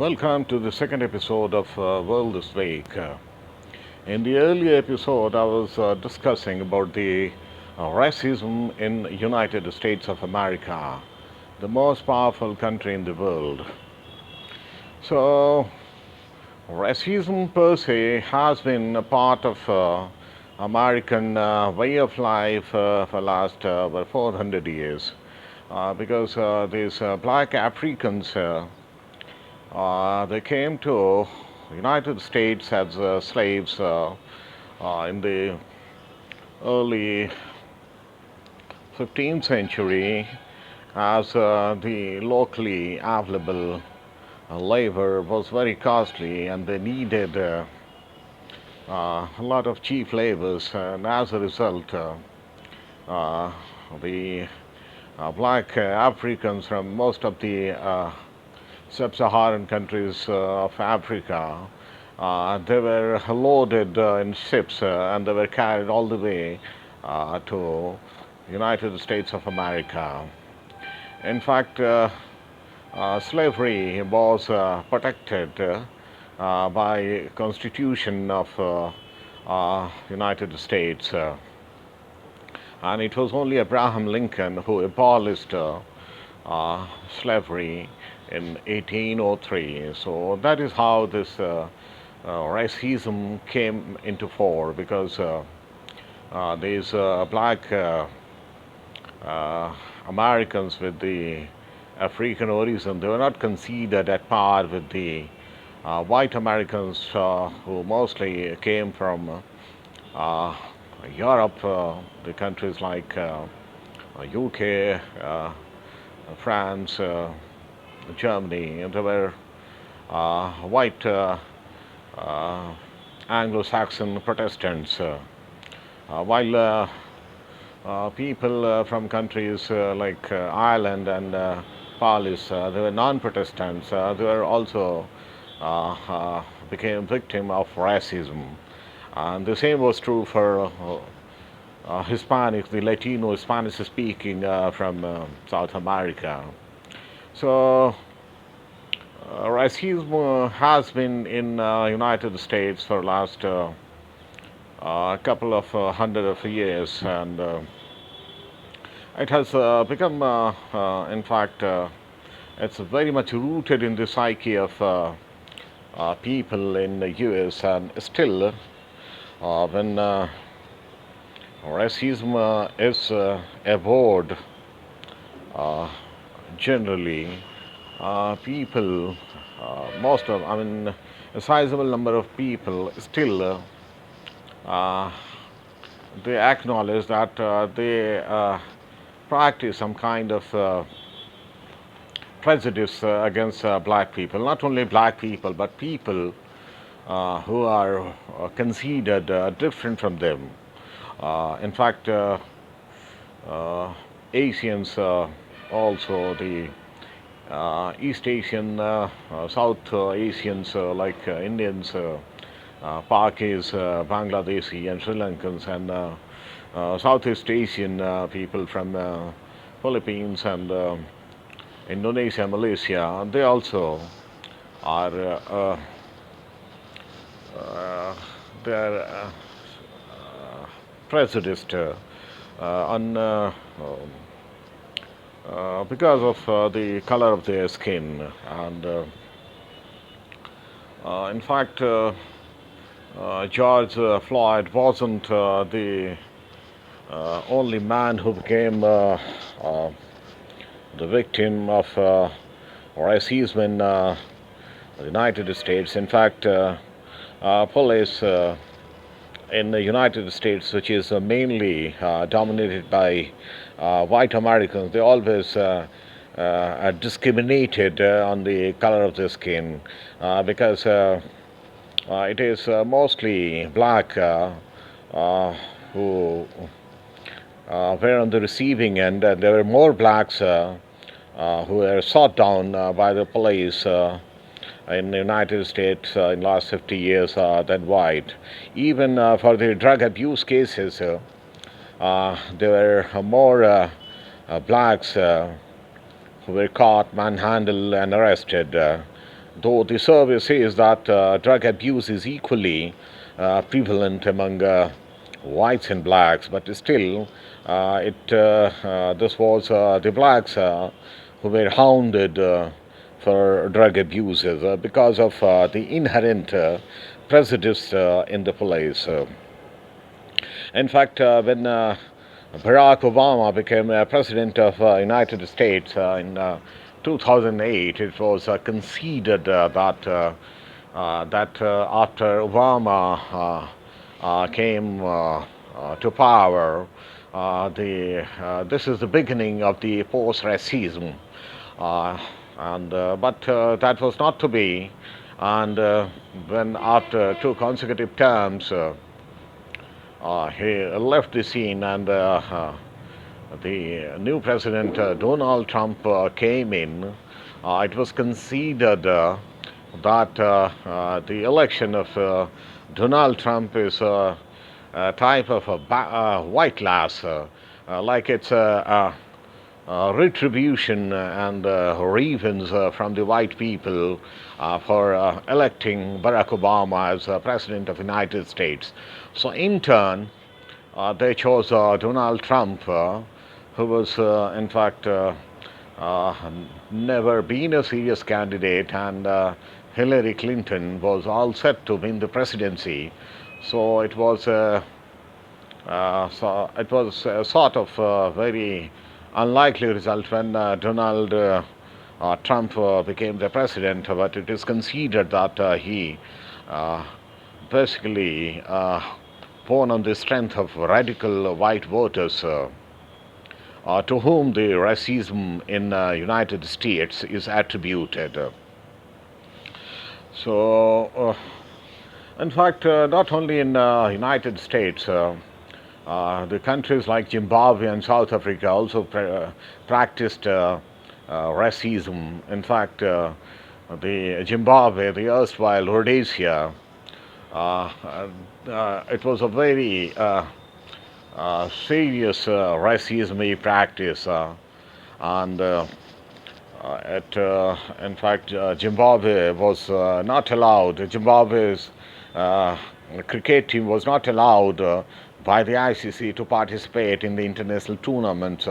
Welcome to the second episode of World This Week. In the earlier episode, I was discussing about the racism in United States of America, the most powerful country in the world. So, racism per se has been a part of American way of life for last about 400 years, because these black Africans. They came to United States as slaves in the early 15th century, as the locally available labor was very costly and they needed a lot of cheap labors, and as a result the black Africans from most of the sub-Saharan countries of Africa. They were loaded in ships and they were carried all the way to United States of America. In fact, slavery was protected by Constitution of United States, and it was only Abraham Lincoln who abolished slavery in 1803. So that is how this racism came into fore, because these black Americans with the African origin, they were not considered at par with the white Americans who mostly came from Europe, the countries like UK, France, Germany, and there were white Anglo-Saxon Protestants, while people from countries like Ireland and Polish, they were non-Protestants. They were also became victim of racism, and the same was true for Hispanics, the Latino Spanish-speaking from South America. So, racism has been in United States for last couple of hundred of years, and it has become, in fact, it's very much rooted in the psyche of people in the U.S. And still, when racism is abhorred, generally, people, a sizable number of people still they acknowledge that they practice some kind of prejudice against black people. Not only black people, but people who are considered different from them. In fact, Asians, also the East Asian, South Asians like Indians, Pakis, Bangladeshi, and Sri Lankans, and Southeast Asian people from Philippines and Indonesia, Malaysia. They also are they are prejudiced on because of the color of their skin, and in fact, George Floyd wasn't the only man who became the victim of racism in the United States. In fact, police in the United States, which is mainly dominated by white Americans, they always are discriminated on the color of their skin, because it is mostly black who were on the receiving end, and there were more blacks who were shot down by the police in the United States in the last 50 years than white. Even for the drug abuse cases, there were more blacks who were caught, manhandled, and arrested though the survey says that drug abuse is equally prevalent among whites and blacks, but still, this was the blacks who were hounded for drug abuses because of the inherent prejudice in the police. In fact, when Barack Obama became president of United States in 2008, it was conceded that after Obama came to power, this is the beginning of the post-racism, but that was not to be. And when after two consecutive terms, he left the scene, and the new president, Donald Trump, came in. It was conceded that the election of Donald Trump is a type of a whitelash, like it's retribution and revenge from the white people for electing Barack Obama as president of the United States. So in turn, they chose Donald Trump, who was in fact never been a serious candidate, and Hillary Clinton was all set to win the presidency. So it was a sort of very unlikely result when Donald Trump became the president, but it is considered that he basically won on the strength of radical white voters to whom the racism in United States is attributed. So, in fact, not only in United States, the countries like Zimbabwe and South Africa also practiced racism. In fact, the Zimbabwe, the erstwhile Rhodesia, it was a very serious racism practice, and in fact, Zimbabwe was not allowed. Zimbabwe's cricket team was not allowed by the ICC to participate in the international tournaments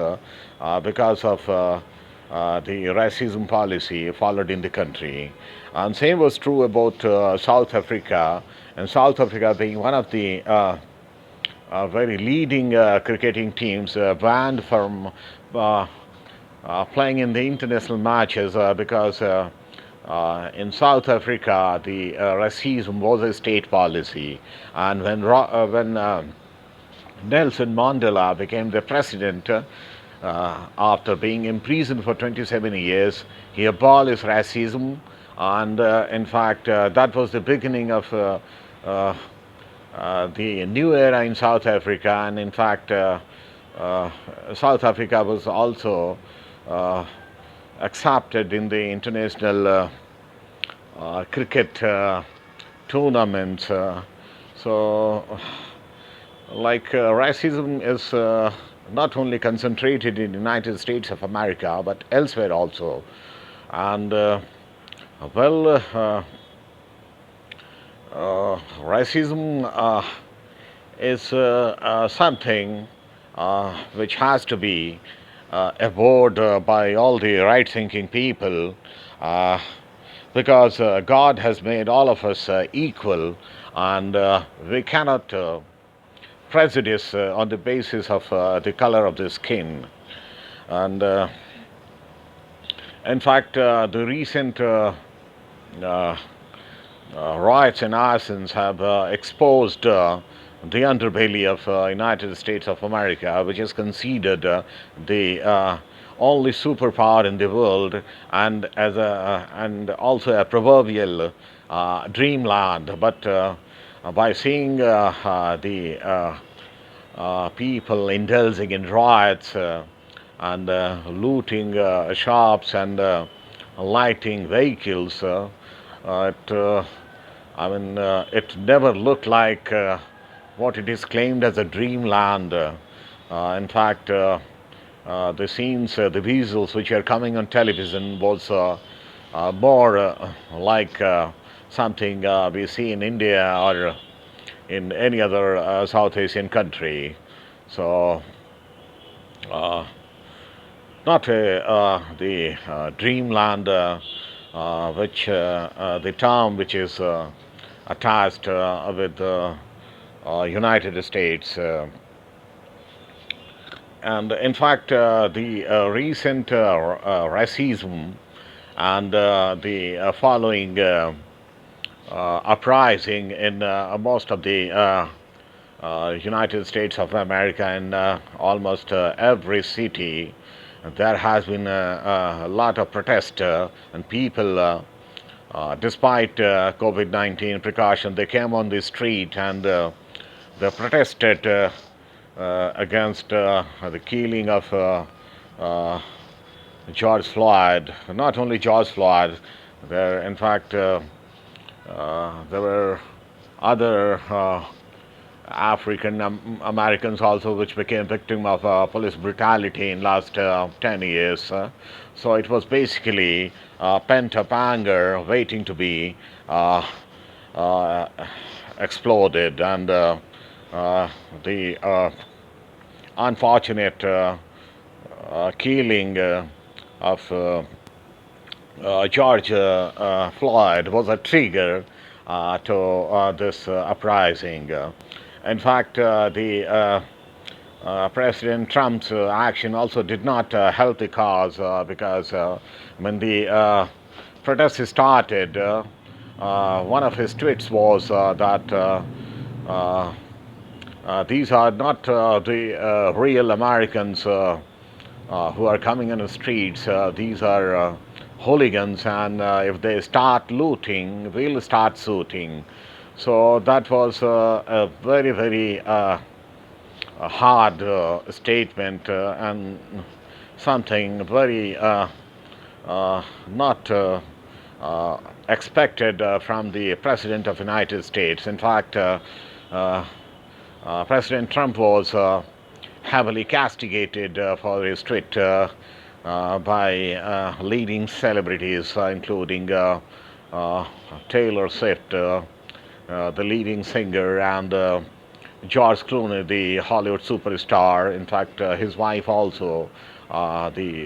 because of the racism policy followed in the country. And same was true about South Africa, and South Africa being one of the very leading cricketing teams banned from playing in the international matches because in South Africa the racism was a state policy. And when Nelson Mandela became the president, after being imprisoned for 27 years, he abolished racism, and in fact that was the beginning of the new era in South Africa. And in fact South Africa was also accepted in the international cricket tournaments. So like racism is not only concentrated in the United States of America but elsewhere also. And racism is something which has to be abhorred by all the right-thinking people, because God has made all of us equal, and we cannot prejudice on the basis of the color of the skin. And in fact, the recent riots and arsons have exposed the underbelly of United States of America, which is considered the only superpower in the world, and and also a proverbial dreamland. But by seeing the people indulging in riots and looting shops and lighting vehicles, it never looked like what it is claimed as a dreamland. In fact, the scenes, the visuals which are coming on television was more like something we see in India or in any other South Asian country. So, uh, not the dreamland, which the term which is attached with the United States. And in fact, the recent racism and the following uprising in most of the United States of America and almost every city, there has been a lot of protest and people, despite COVID-19 precaution, they came on the street and they protested against the killing of George Floyd. Not only George Floyd, there, in fact, there were other African Americans also which became victim of police brutality in last 10 years. So it was basically pent-up anger waiting to be uh, exploded, and the unfortunate killing of George Floyd was a trigger to this uprising. In fact, the President Trump's action also did not help the cause because when the protest started, one of his tweets was that these are not the real Americans who are coming on the streets. These are hooligans, and if they start looting, we'll start shooting. So that was a very, very hard statement and something very not expected from the President of the United States. In fact, uh, President Trump was heavily castigated for his tweet by leading celebrities, including Taylor Swift, the leading singer, and George Clooney, the Hollywood superstar. In fact, his wife also, the